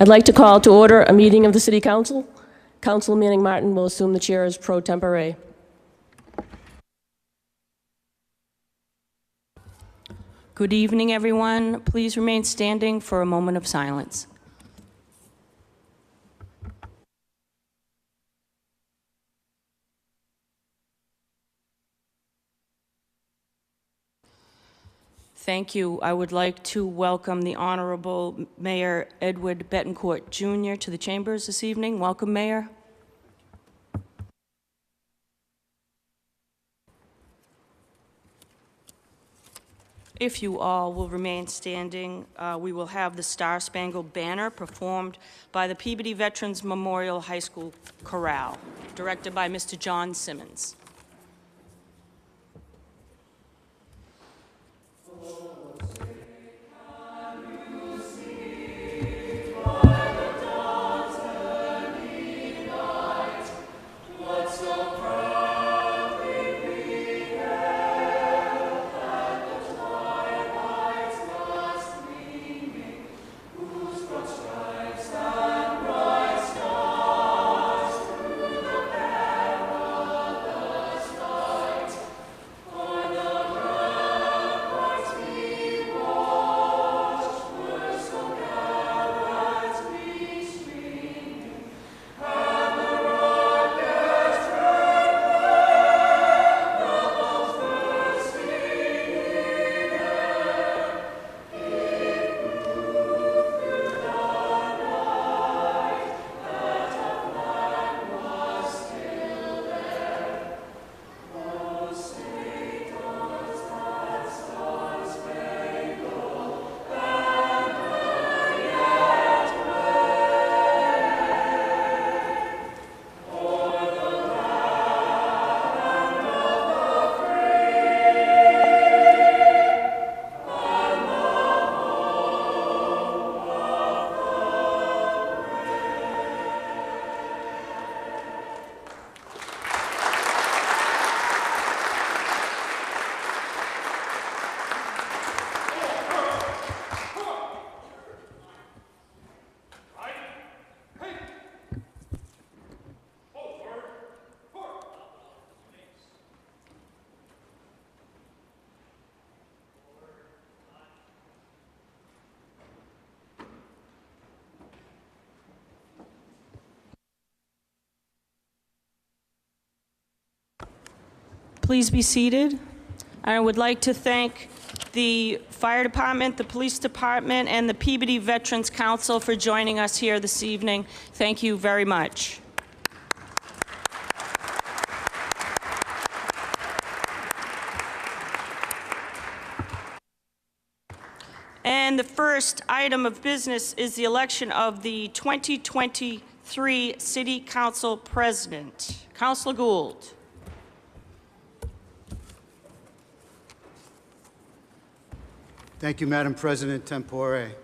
I'd like to call to order a meeting of the City Council. Councilor Manning Martin will assume the chair as pro tempore. Good evening, everyone. Please remain standing for a moment of silence. Thank you. I would like to welcome the Honorable Mayor Edward Betancourt Jr. to the chambers this evening. Welcome, Mayor. If you all will remain standing, we will have the Star Spangled Banner performed by the Peabody Veterans Memorial High School Chorale, directed by Mr. John Simmons. Please be seated. I would like to thank the Fire Department, the Police Department, and the Peabody Veterans Council for joining us here this evening. Thank you very much. And the first item of business is the election of the 2023 City Council President. Councilor Gould. Thank you, Madam President Tempore. It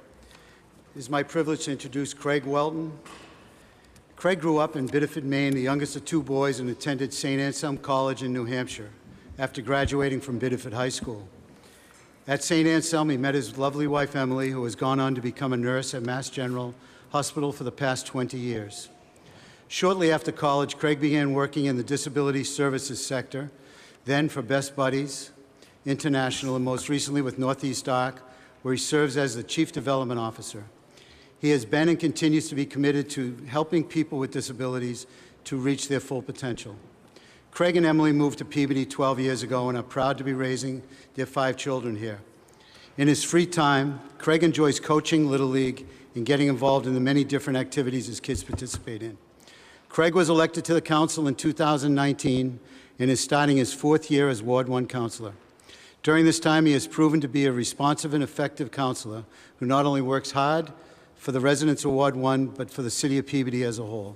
is my privilege to introduce Craig Welton. Craig grew up in Biddeford, Maine, the youngest of two boys, and attended St. Anselm College in New Hampshire after graduating from Biddeford High School. At St. Anselm, he met his lovely wife, Emily, who has gone on to become a nurse at Mass General Hospital for the past 20 years. Shortly after college, Craig began working in the disability services sector, then for Best Buddies International, and most recently with Northeast Arc, where he serves as the Chief Development Officer. He has been and continues to be committed to helping people with disabilities to reach their full potential. Craig and Emily moved to Peabody 12 years ago and are proud to be raising their 5 children here. In his free time, Craig enjoys coaching Little League and getting involved in the many different activities his kids participate in. Craig was elected to the council in 2019 and is starting his 4th year as Ward 1 councilor. During this time, he has proven to be a responsive and effective counselor who not only works hard for the residents of Ward 1, but for the city of Peabody as a whole.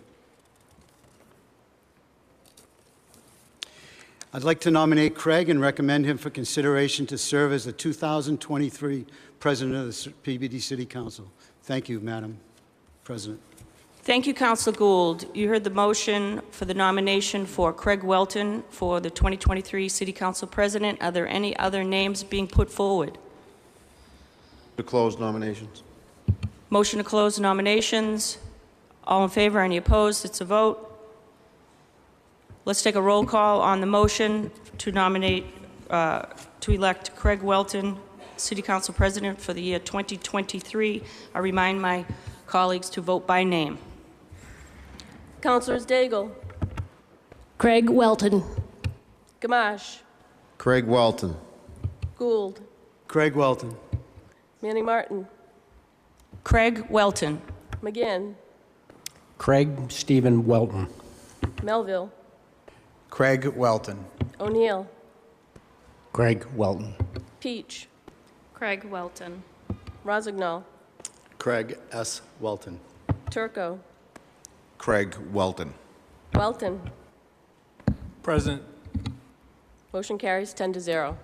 I'd like to nominate Craig and recommend him for consideration to serve as the 2023 President of the Peabody City Council. Thank you, Madam President. Thank you, Councilor Gould. You heard the motion for the nomination for Craig Welton for the 2023 City Council President. Are there any other names being put forward? To close nominations. Motion to close nominations. All in favor? Any opposed? It's a vote. Let's take a roll call on the motion to nominate, to elect Craig Welton, City Council President for the year 2023. I remind my colleagues to vote by name. Councilors Daigle, Craig Welton. Gamache, Craig Welton. Gould, Craig Welton. Manning Martin, Craig Welton. McGinn, Craig Stephen Welton. Melville, Craig Welton. O'Neill, Craig Welton. Peach, Craig Welton. Rossignol, Craig S. Welton. Turco, Craig Welton. Welton. Present. Motion carries 10-0.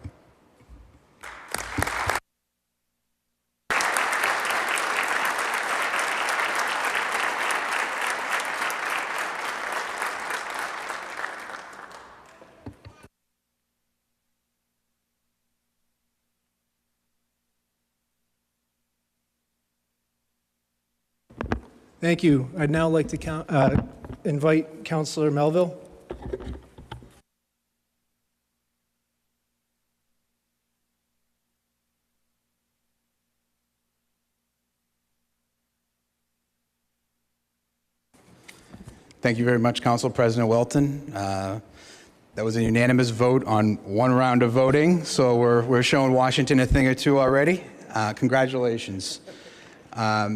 Thank you. I'd now like to invite Councillor Melville. Thank you very much, Council President Welton. That was a unanimous vote on one round of voting, so we're showing Washington a thing or two already. Congratulations. I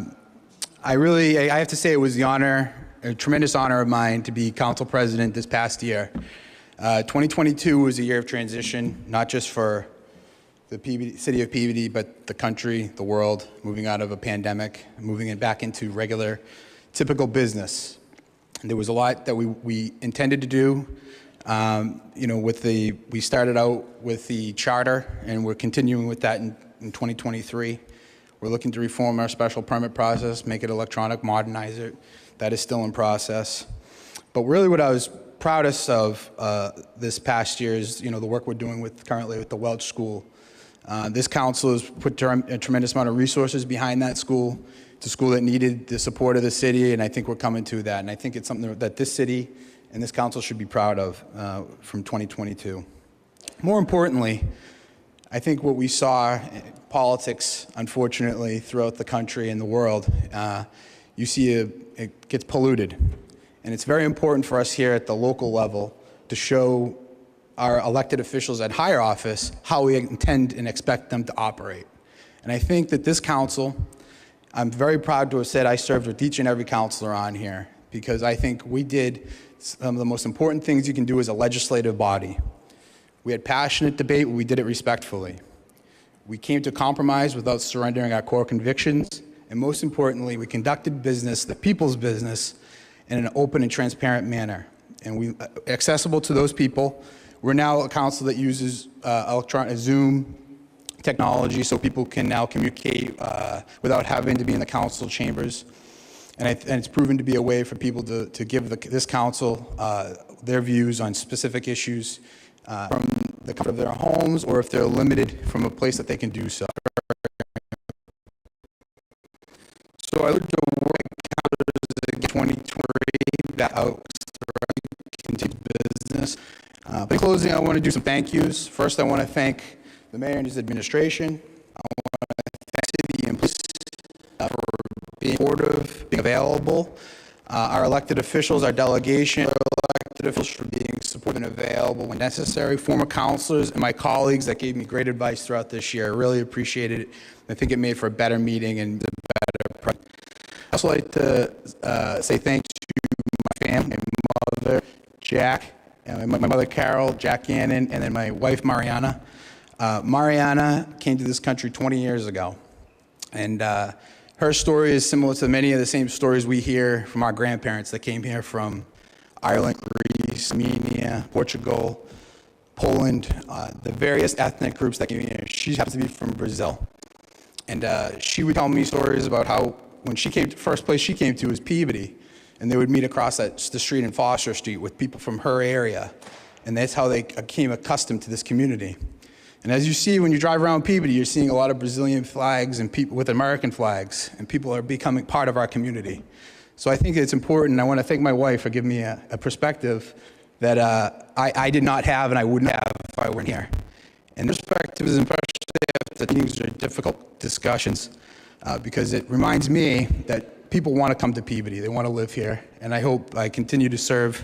have to say it was a tremendous honor of mine to be Council President this past year. 2022 was a year of transition, not just for the city of Peabody, but the country, the world, moving out of a pandemic, moving it back into regular, typical business. And there was a lot that we intended to do. We started out with the charter, and we're continuing with that in 2023. We're looking to reform our special permit process, make it electronic, modernize it. That is still in process. But really what I was proudest of this past year is the work we're doing currently with the Welch School. This council has put a tremendous amount of resources behind that school. It's a school that needed the support of the city, and I think we're coming to that. And I think it's something that this city and this council should be proud of from 2022. More importantly, I think what we saw in politics, unfortunately, throughout the country and the world, you see it gets polluted. And it's very important for us here at the local level to show our elected officials at higher office how we intend and expect them to operate. And I think that this council, I'm very proud to have said I served with each and every councilor on here, because I think we did some of the most important things you can do as a legislative body. We had passionate debate, we did it respectfully. We came to compromise without surrendering our core convictions, and most importantly, we conducted business, the people's business, in an open and transparent manner. And we accessible to those people. We're now a council that uses electronic Zoom technology, so people can now communicate without having to be in the council chambers. And it's proven to be a way for people to give this council their views on specific issues from the comfort of their homes, or if they're limited from a place that they can do so. So I look to work in 2023 that continues business. But in closing, I want to do some thank yous. First, I want to thank the mayor and his administration. I want to thank city employees for being supportive, being available. Our elected officials, our delegation, our elected officials for being supportive and available when necessary. Former councilors and my colleagues that gave me great advice throughout this year. I really appreciated it. I think it made for a better meeting and a better president. I'd also like to say thanks to my family, my mother, Jack, my mother, Carol, Jack Gannon, and then my wife, Mariana. Mariana came to this country 20 years ago, and her story is similar to many of the same stories we hear from our grandparents that came here from Ireland, Greece, Armenia, Portugal, Poland, the various ethnic groups that came here. She happens to be from Brazil. And she would tell me stories about how when she came to, first place she came to was Peabody, and they would meet across the street in Foster Street with people from her area, and that's how they became accustomed to this community. And as you see when you drive around Peabody, you're seeing a lot of Brazilian flags and people with American flags, and people are becoming part of our community. So I think it's important. I want to thank my wife for giving me a perspective that I did not have and I wouldn't have if I weren't here. And this perspective is especially if the meetings are difficult discussions, because it reminds me that people want to come to Peabody. They want to live here. And I hope I continue to serve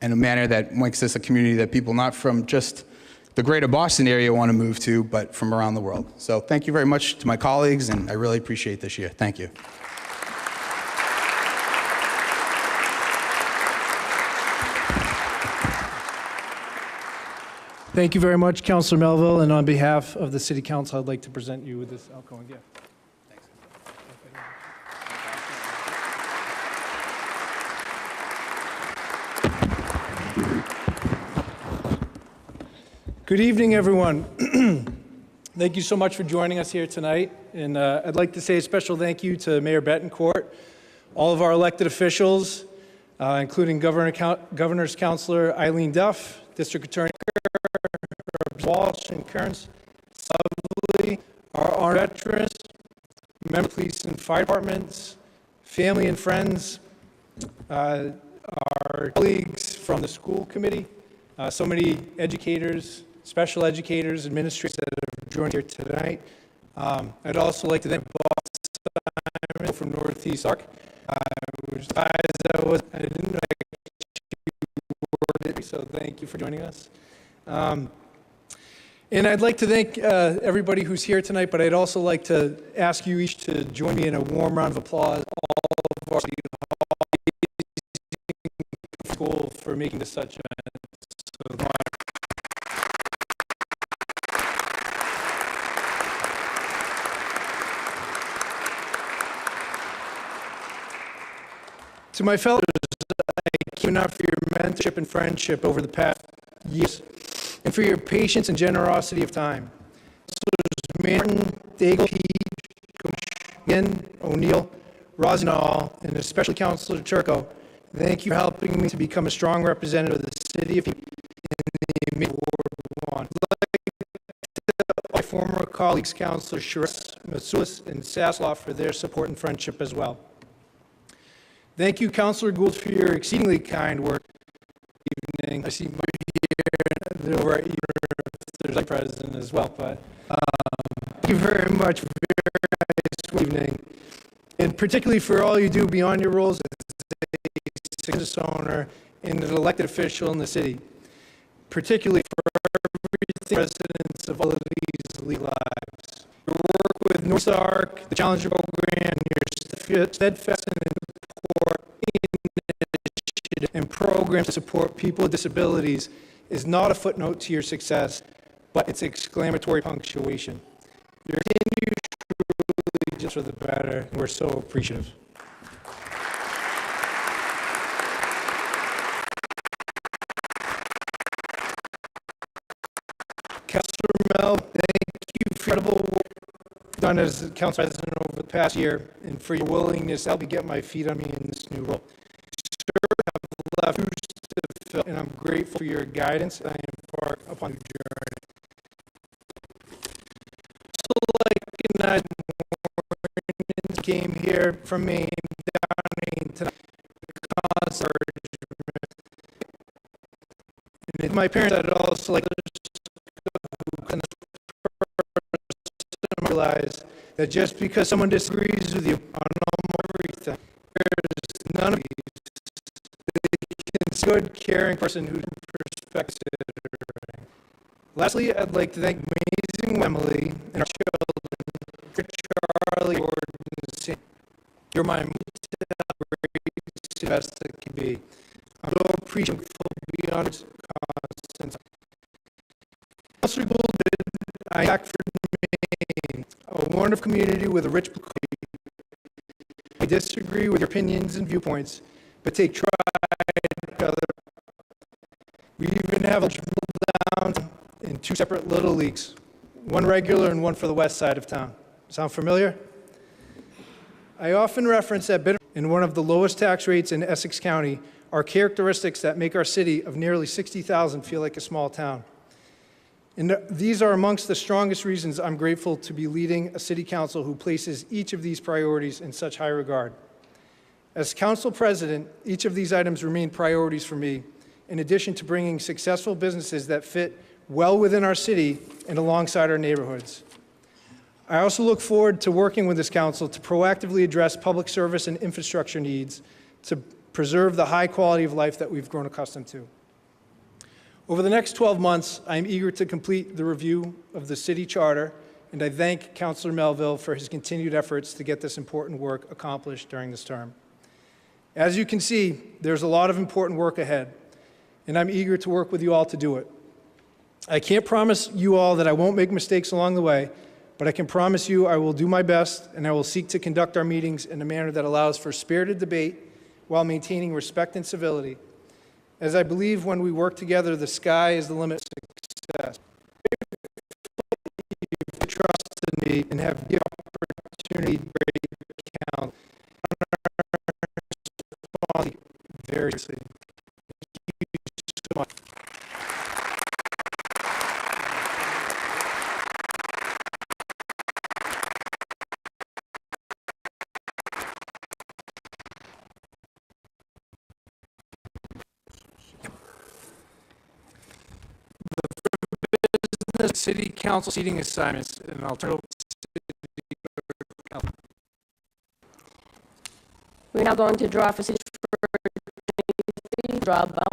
in a manner that makes this a community that people not from just the greater Boston area want to move to, but from around the world. So thank you very much to my colleagues, and I really appreciate this year. Thank you. Thank you very much, Councilor Melville, and on behalf of the City Council, I'd like to present you with this outgoing gift. Good evening, everyone. Thank you so much for joining us here tonight. And I'd like to say a special thank you to Mayor Betancourt, all of our elected officials, including Governor's Counselor Eileen Duff, District Attorney Walsh and Kearns, Lovely, our armed veterans, member of police and fire departments, family and friends, our colleagues from the school committee, so many educators, special educators, administrators that have joined here tonight. I'd also like to thank Bob Simon from Northeast Arc, which I didn't know it, so thank you for joining us. And I'd like to thank everybody who's here tonight, but I'd also like to ask you each to join me in a warm round of applause, all of our school for making this such an event. To my fellows, thank you enough for your mentorship and friendship over the past years, and for your patience and generosity of time. So Martin, Daigle, Ian, O'Neill, Rosenall, and especially Councilor Turco, thank you for helping me to become a strong representative of the city of Peabody in the Ward 1. I'd like to my former colleagues, Councilor Shiras, Matsoulis, and Sasloff, for their support and friendship as well. Thank you, Councilor Gould, for your exceedingly kind work this evening. I see more here and over at there's a president as well, but thank you very much for a very nice evening, and particularly for all you do beyond your roles as a business owner and an elected official in the city, particularly for everything residents of all of these elite lives. Your work with North Arc, the Challenger Program, and your steadfast and programs to support people with disabilities is not a footnote to your success, but it's exclamatory punctuation. Your continued truly just for the better, and we're so appreciative. Councilor Mel, thank you for your incredible work done as council president over the past year, and for your willingness to help me get my feet on me in this new role. Left to fill, and I'm grateful for your guidance. I embark upon your journey. So, like United Mormons came here from Maine down tonight, and my parents, I'd also like to realize that just because someone disagrees with you on everything, there's none of these. A good, caring person who respects it. Lastly, I'd like to thank amazing Emily and our children, Charlie, Gordon, and Sam. You're my great best that can be. I'm so appreciative beyond its constant. Councilor Gould, I act for Maine, a wonderful community with a rich. I disagree with your opinions and viewpoints, but take pride. We even have a down in two separate little leagues, one regular and one for the west side of town. Sound familiar? I often reference that Bitter and one of the lowest tax rates in Essex County are characteristics that make our city of nearly 60,000 feel like a small town. And these are amongst the strongest reasons I'm grateful to be leading a city council who places each of these priorities in such high regard. As council president, each of these items remain priorities for me, in addition to bringing successful businesses that fit well within our city and alongside our neighborhoods. I also look forward to working with this council to proactively address public service and infrastructure needs to preserve the high quality of life that we've grown accustomed to. Over the next 12 months, I am eager to complete the review of the city charter, and I thank Councilor Melville for his continued efforts to get this important work accomplished during this term. As you can see, there's a lot of important work ahead, and I'm eager to work with you all to do it. I can't promise you all that I won't make mistakes along the way, but I can promise you I will do my best, and I will seek to conduct our meetings in a manner that allows for spirited debate while maintaining respect and civility, as I believe when we work together, the sky is the limit to success. You've trusted me and have given opportunity to count very seriously. Thank you so much. The city council seating assignments, and I'll turn it over to We're now going to draw for city draw about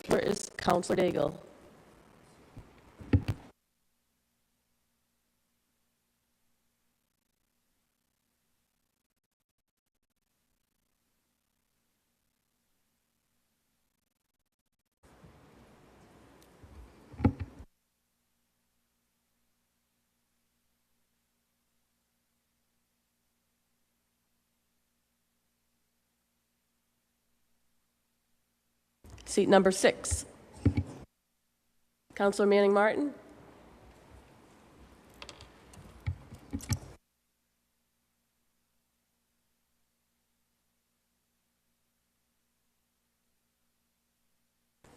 where is Councilor Daigle? Seat number 6. Councilor Manning Martin.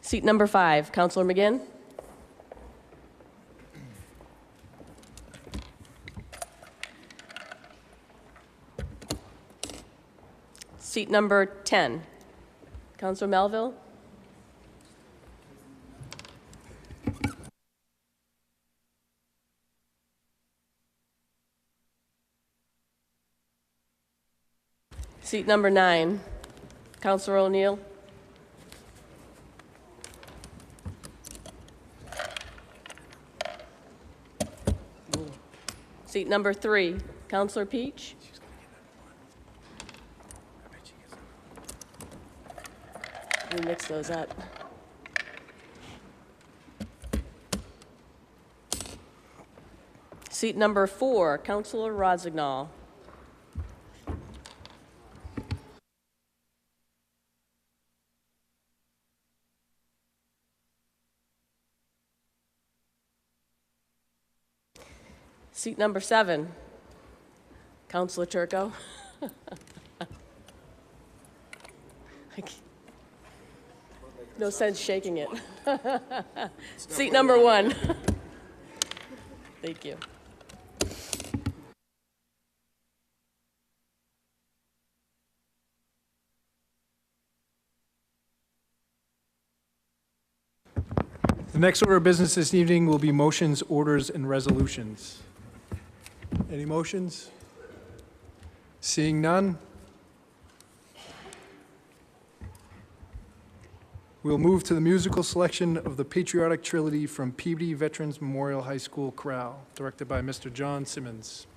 Seat number 5, Councilor McGinn. Seat number 10, Councilor Melville. Seat number 9, Councilor O'Neill. Seat number 3, Councilor Peach. We mix those up. Seat number 4, Councilor Rossignol. Seat number 7, Councilor Turco. No sense shaking it. Seat number 1. Thank you. The next order of business this evening will be motions, orders, and resolutions. Any motions? Seeing none, we'll move to the musical selection of the Patriotic Trilogy from Peabody Veterans Memorial High School Chorale, directed by Mr. John Simmons.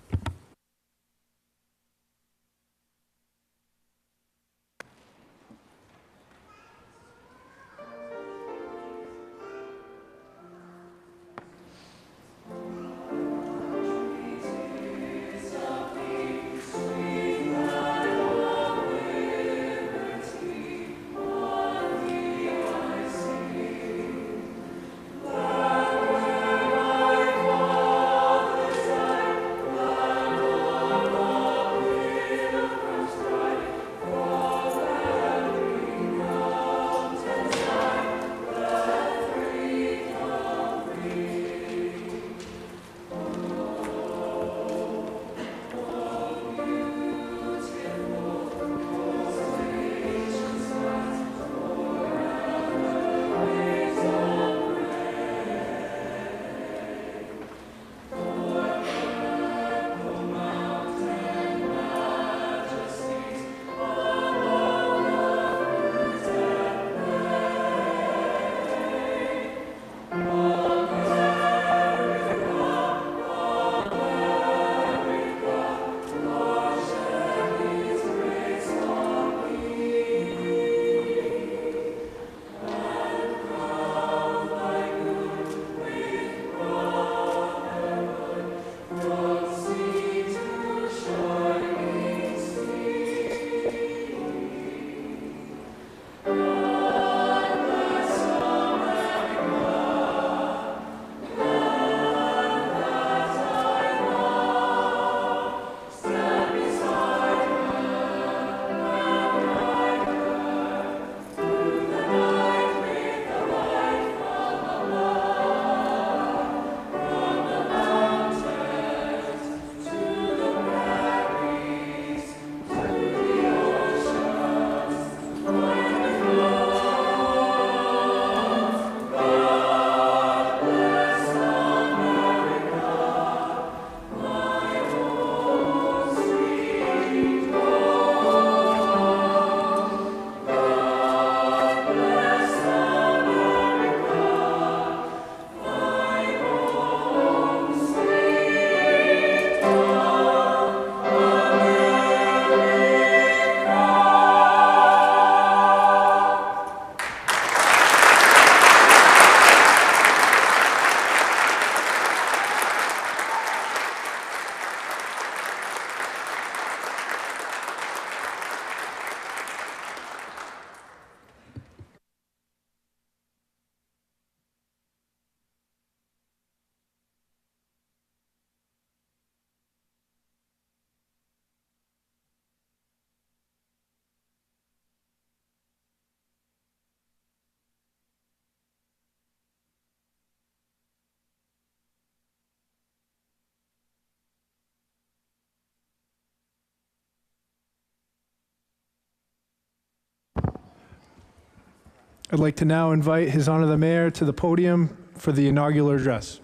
I'd like to now invite His Honor the Mayor to the podium for the inaugural address.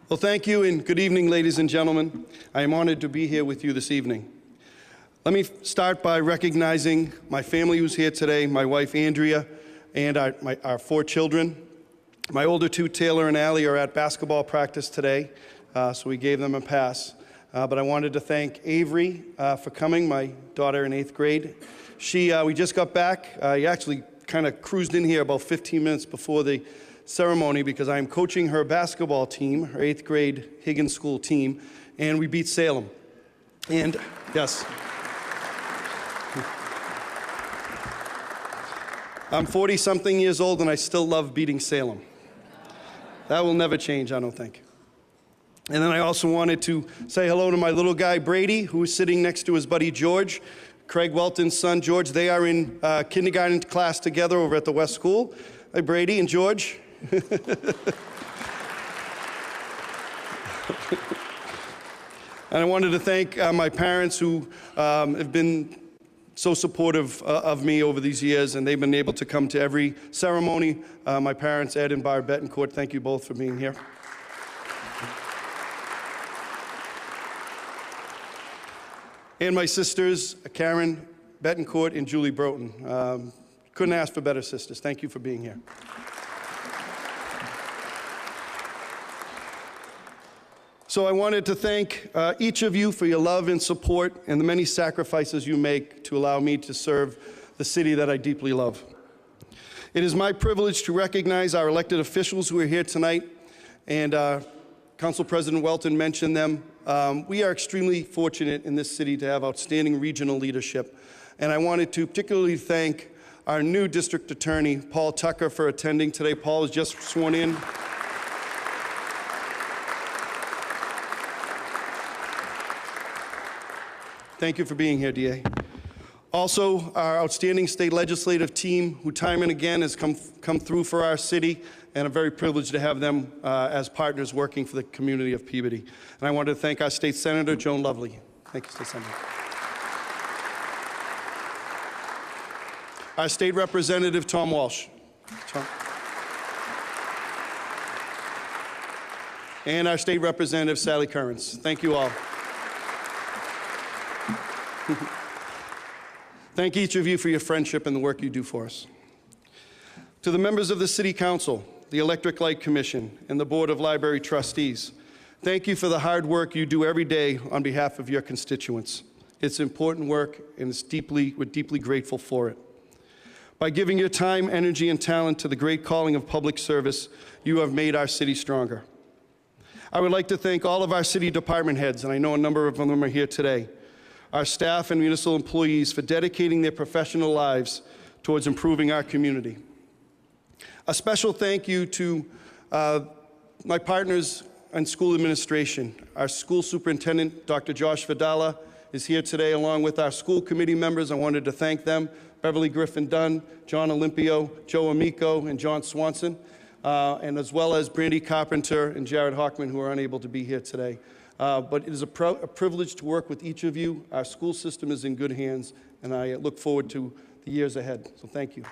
Well, thank you and good evening, ladies and gentlemen. I am honored to be here with you this evening. Let me start by recognizing my family who's here today, my wife Andrea, and our 4 children. My older 2, Taylor and Allie, are at basketball practice today, so we gave them a pass. But I wanted to thank Avery for coming, my daughter in 8th grade. We just got back. He actually kind of cruised in here about 15 minutes before the ceremony because I'm coaching her basketball team, her 8th grade Higgins School team, and we beat Salem. And yes. I'm 40-something years old and I still love beating Salem. That will never change, I don't think. And then I also wanted to say hello to my little guy, Brady, who is sitting next to his buddy, George, Craig Welton's son, George. They are in kindergarten class together over at the West School. Hi, Brady and George. And I wanted to thank my parents who have been so supportive of me over these years, and they've been able to come to every ceremony. My parents, Ed and Barb Betancourt, thank you both for being here. And my sisters, Karen Betancourt and Julie Broughton. Couldn't ask for better sisters. Thank you for being here. So I wanted to thank each of you for your love and support and the many sacrifices you make to allow me to serve the city that I deeply love. It is my privilege to recognize our elected officials who are here tonight, and Council President Welton mentioned them. We are extremely fortunate in this city to have outstanding regional leadership, and I wanted to particularly thank our new district attorney, Paul Tucker, for attending today. Paul was just sworn in. Thank you for being here, DA. Also, our outstanding state legislative team, who time and again has come through for our city, and I'm very privileged to have them as partners working for the community of Peabody. And I want to thank our state senator, Joan Lovely. Thank you, State Senator. Our state representative, Tom Walsh. Tom. And our state representative, Sally Currens. Thank you all. Thank each of you for your friendship and the work you do for us. To the members of the City Council, the Electric Light Commission, and the Board of Library Trustees, thank you for the hard work you do every day on behalf of your constituents. It's important work, and we're deeply grateful for it. By giving your time, energy, and talent to the great calling of public service, you have made our city stronger. I would like to thank all of our city department heads, and I know a number of them are here today, our staff and municipal employees for dedicating their professional lives towards improving our community. A special thank you to my partners in school administration. Our school superintendent, Dr. Josh Vidala, is here today along with our school committee members. I wanted to thank them, Beverly Griffin-Dunn, John Olympio, Joe Amico, and John Swanson, and as well as Brandy Carpenter and Jared Hockman, who are unable to be here today. But it is a privilege to work with each of you. Our school system is in good hands, and I look forward to the years ahead. So thank you.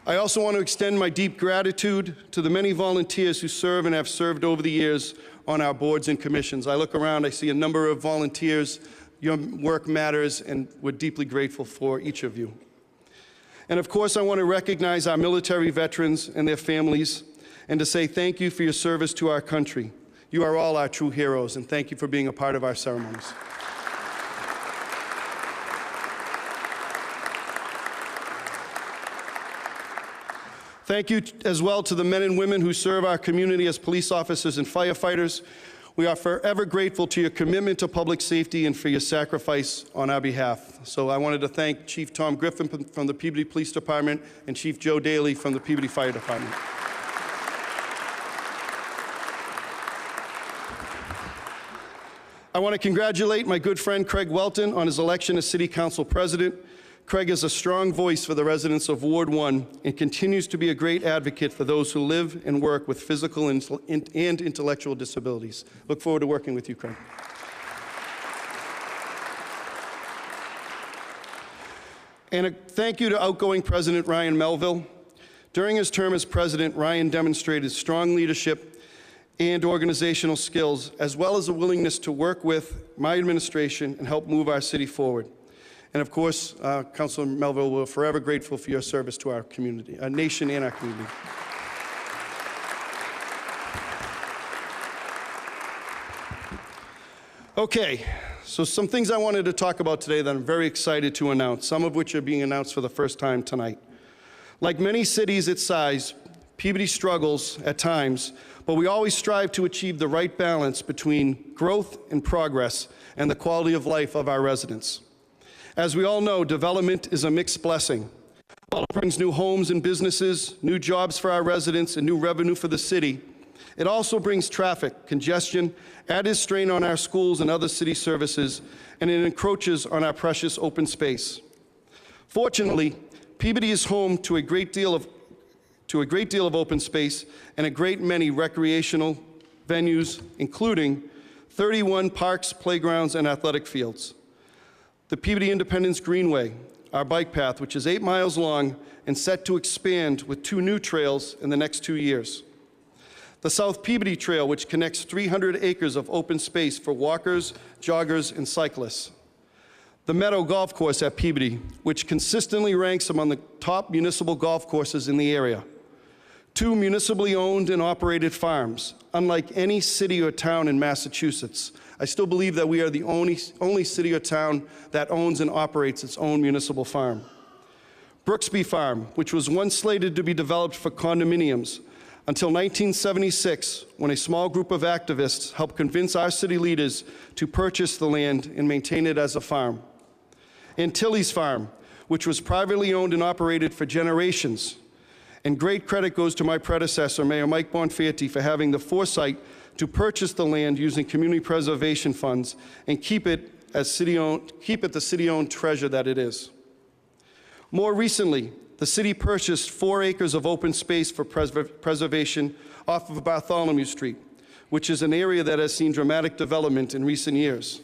I also want to extend my deep gratitude to the many volunteers who serve and have served over the years on our boards and commissions. I look around, I see a number of volunteers. Your work matters, and we're deeply grateful for each of you. And of course, I want to recognize our military veterans and their families, and to say thank you for your service to our country. You are all our true heroes, and thank you for being a part of our ceremonies. Thank you as well to the men and women who serve our community as police officers and firefighters. We are forever grateful to your commitment to public safety and for your sacrifice on our behalf. So I wanted to thank Chief Tom Griffin from the Peabody Police Department and Chief Joe Daly from the Peabody Fire Department. I want to congratulate my good friend Craig Welton on his election as City Council President. Craig is a strong voice for the residents of Ward 1 and continues to be a great advocate for those who live and work with physical and intellectual disabilities. Look forward to working with you, Craig. And a thank you to outgoing President Ryan Melville. During his term as president, Ryan demonstrated strong leadership and organizational skills, as well as a willingness to work with my administration and help move our city forward. And of course, Councilor Melville, we're forever grateful for your service to our community, our nation and our community. Okay, so some things I wanted to talk about today that I'm very excited to announce, some of which are being announced for the first time tonight. Like many cities its size, Peabody struggles at times, but we always strive to achieve the right balance between growth and progress and the quality of life of our residents. As we all know, development is a mixed blessing. While it brings new homes and businesses, new jobs for our residents, and new revenue for the city, it also brings traffic, congestion, added strain on our schools and other city services, and it encroaches on our precious open space. Fortunately, Peabody is home to a great deal of open space and a great many recreational venues, including 31 parks, playgrounds, and athletic fields. The Peabody Independence Greenway, our bike path, which is 8 miles long and set to expand with 2 new trails in the next 2 years. The South Peabody Trail, which connects 300 acres of open space for walkers, joggers, and cyclists. The Meadow Golf Course at Peabody, which consistently ranks among the top municipal golf courses in the area. 2 municipally owned and operated farms, unlike any city or town in Massachusetts. I still believe that we are the only city or town that owns and operates its own municipal farm. Brooksby Farm, which was once slated to be developed for condominiums, until 1976, when a small group of activists helped convince our city leaders to purchase the land and maintain it as a farm. And Tilly's Farm, which was privately owned and operated for generations. And great credit goes to my predecessor, Mayor Mike Bonfanti, for having the foresight to purchase the land using community preservation funds and keep it as the city-owned treasure that it is. More recently, the city purchased 4 acres of open space for preservation off of Bartholomew Street, which is an area that has seen dramatic development in recent years.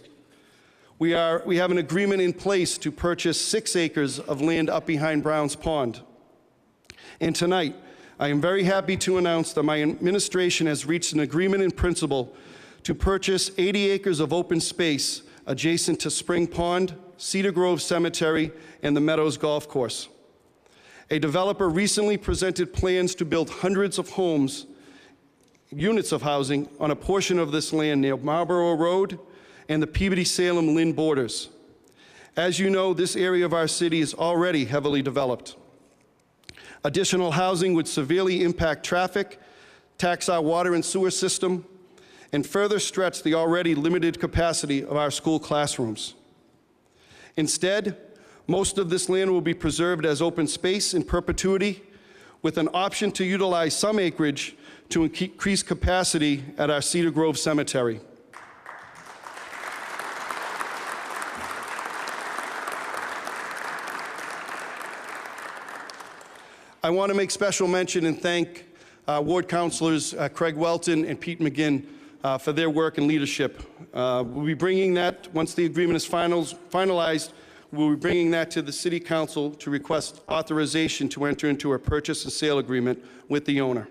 We have an agreement in place to purchase 6 acres of land up behind Browns Pond. And tonight, I am very happy to announce that my administration has reached an agreement in principle to purchase 80 acres of open space adjacent to Spring Pond, Cedar Grove Cemetery, and the Meadows Golf Course. A developer recently presented plans to build hundreds of homes, units of housing, on a portion of this land near Marlborough Road and the Peabody-Salem-Lynn borders. As you know, this area of our city is already heavily developed. Additional housing would severely impact traffic, tax our water and sewer system, and further stretch the already limited capacity of our school classrooms. Instead, most of this land will be preserved as open space in perpetuity, with an option to utilize some acreage to increase capacity at our Cedar Grove Cemetery. I want to make special mention and thank Ward Councilors Craig Welton and Pete McGinn for their work and leadership. We'll be bringing that, once the agreement is finalized, we'll be bringing that to the City Council to request authorization to enter into a purchase and sale agreement with the owner.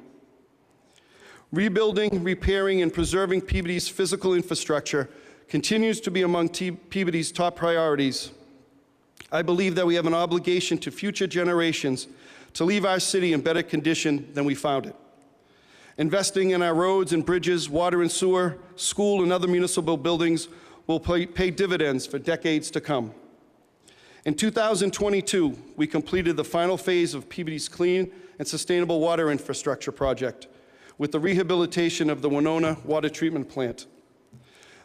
Rebuilding, repairing, and preserving Peabody's physical infrastructure continues to be among Peabody's top priorities. I believe that we have an obligation to future generations to leave our city in better condition than we found it. Investing in our roads and bridges, water and sewer, school and other municipal buildings will pay dividends for decades to come. In 2022, we completed the final phase of Peabody's Clean and Sustainable Water Infrastructure Project with the rehabilitation of the Winona Water Treatment Plant.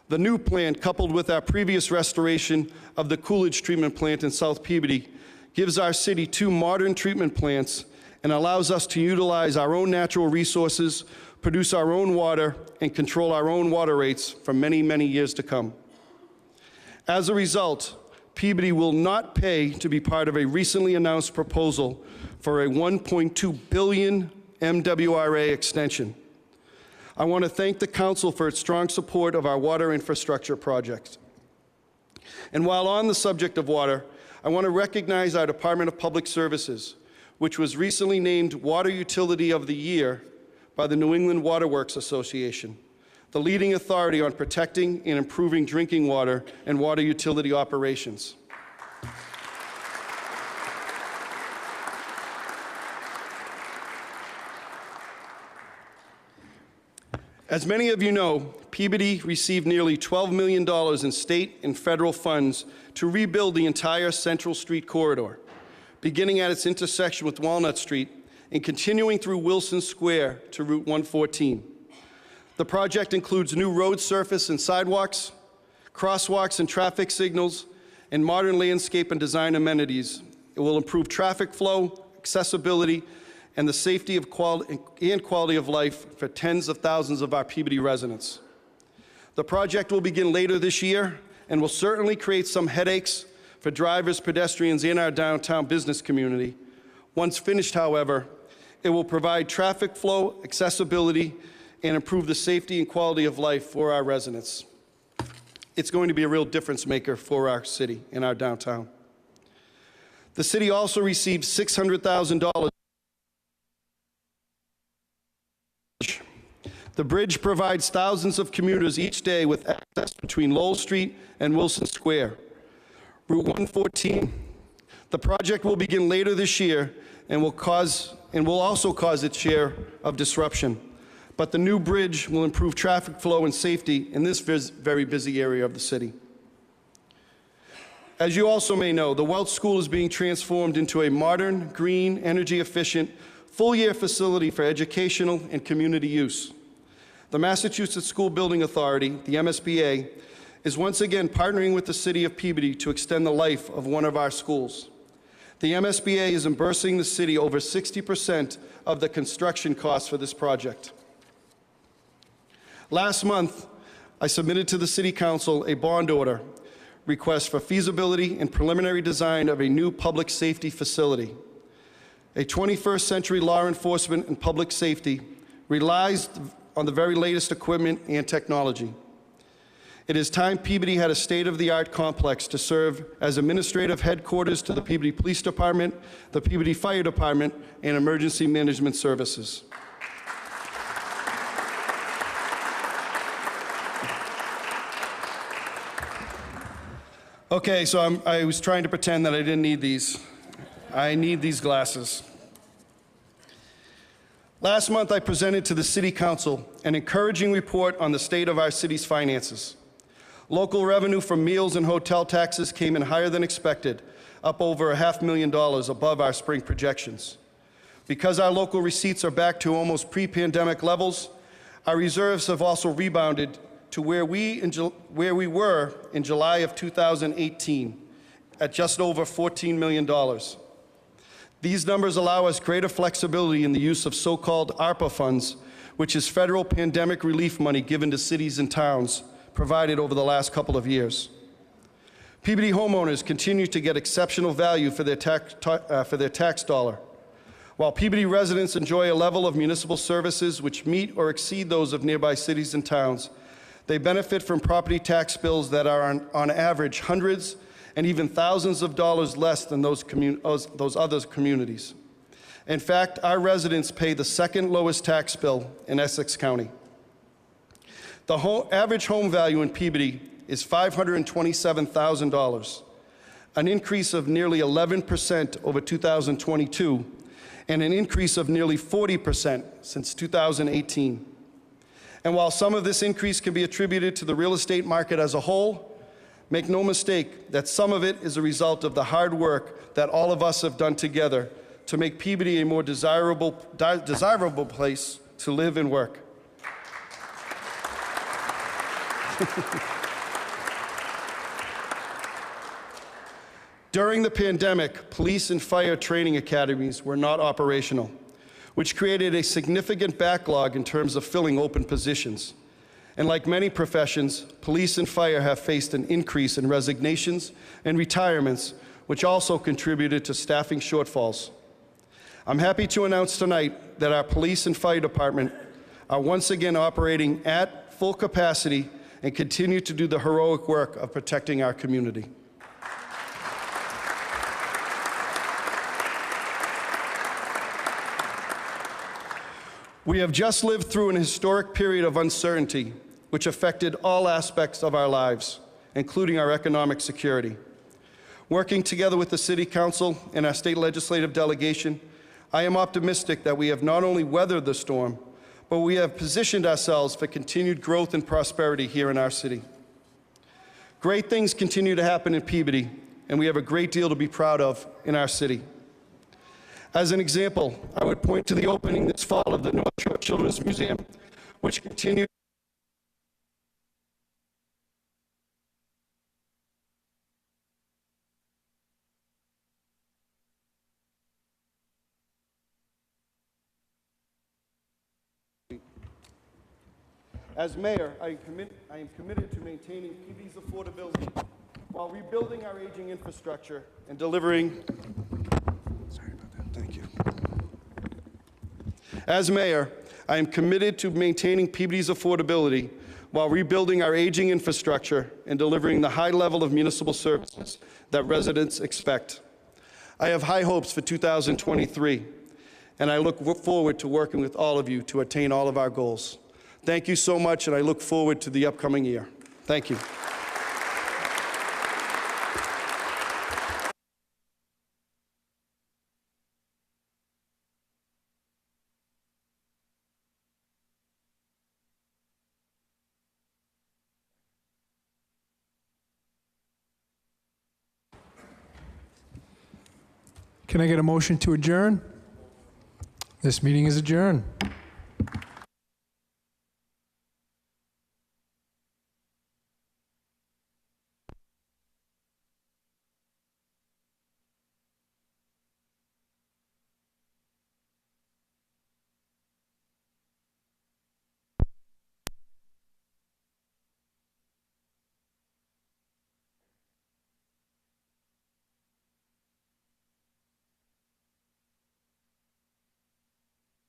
The new plant, coupled with our previous restoration of the Coolidge Treatment Plant in South Peabody, gives our city 2 modern treatment plants and allows us to utilize our own natural resources, produce our own water, and control our own water rates for many, many years to come. As a result, Peabody will not pay to be part of a recently announced proposal for a $1.2 billion MWRA extension. I want to thank the council for its strong support of our water infrastructure project. And while on the subject of water, I want to recognize our Department of Public Services, which was recently named Water Utility of the Year by the New England Water Works Association, the leading authority on protecting and improving drinking water and water utility operations. As many of you know, Peabody received nearly $12 million in state and federal funds to rebuild the entire Central Street corridor, beginning at its intersection with Walnut Street and continuing through Wilson Square to Route 114. The project includes new road surface and sidewalks, crosswalks and traffic signals, and modern landscape and design amenities. It will improve traffic flow, accessibility, and the safety of quality of life for tens of thousands of our Peabody residents. The project will begin later this year and will certainly create some headaches for drivers, pedestrians, and our downtown business community. Once finished, however, it will provide traffic flow, accessibility, and improve the safety and quality of life for our residents. It's going to be a real difference maker for our city and our downtown. The city also received $600,000. The bridge provides thousands of commuters each day with access between Lowell Street and Wilson Square. Route 114. The project will begin later this year and will also cause its share of disruption. But the new bridge will improve traffic flow and safety in this very busy area of the city. As you also may know, the Welch School is being transformed into a modern, green, energy-efficient, full-year facility for educational and community use. The Massachusetts School Building Authority, the MSBA, is once again partnering with the City of Peabody to extend the life of one of our schools. The MSBA is reimbursing the city over 60% of the construction costs for this project. Last month, I submitted to the City Council a bond order request for feasibility and preliminary design of a new public safety facility. A 21st century law enforcement and public safety relies on the very latest equipment and technology. It is time Peabody had a state-of-the-art complex to serve as administrative headquarters to the Peabody Police Department, the Peabody Fire Department, and Emergency Management Services. Okay, so I was trying to pretend that I didn't need these. I need these glasses. Last month, I presented to the City Council an encouraging report on the state of our city's finances. Local revenue from meals and hotel taxes came in higher than expected, up over $500,000 above our spring projections. Because our local receipts are back to almost pre-pandemic levels, our reserves have also rebounded to where we were in July of 2018, at just over $14 million. These numbers allow us greater flexibility in the use of so-called ARPA funds, which is federal pandemic relief money given to cities and towns, provided over the last couple of years. Peabody homeowners continue to get exceptional value for their tax dollar. While Peabody residents enjoy a level of municipal services which meet or exceed those of nearby cities and towns, they benefit from property tax bills that are on average hundreds and even thousands of dollars less than those other communities. In fact, our residents pay the second lowest tax bill in Essex County. The average home value in Peabody is $527,000, an increase of nearly 11% over 2022, and an increase of nearly 40% since 2018. And while some of this increase can be attributed to the real estate market as a whole, make no mistake that some of it is a result of the hard work that all of us have done together to make Peabody a more desirable place to live and work. During the pandemic, police and fire training academies were not operational, which created a significant backlog in terms of filling open positions. And like many professions, police and fire have faced an increase in resignations and retirements, which also contributed to staffing shortfalls. I'm happy to announce tonight that our police and fire department are once again operating at full capacity and continue to do the heroic work of protecting our community. We have just lived through an historic period of uncertainty, which affected all aspects of our lives, including our economic security. Working together with the City Council and our state legislative delegation, I am optimistic that we have not only weathered the storm, but we have positioned ourselves for continued growth and prosperity here in our city. Great things continue to happen in Peabody, and we have a great deal to be proud of in our city. As an example, I would point to the opening this fall of the North Shore Children's Museum, which continues As mayor, I am committed to maintaining Peabody's affordability while rebuilding our aging infrastructure and delivering. Sorry about that. Thank you. As mayor, I am committed to maintaining Peabody's affordability while rebuilding our aging infrastructure and delivering the high level of municipal services that residents expect. I have high hopes for 2023, and I look forward to working with all of you to attain all of our goals. Thank you so much, and I look forward to the upcoming year. Thank you. Can I get a motion to adjourn? This meeting is adjourned.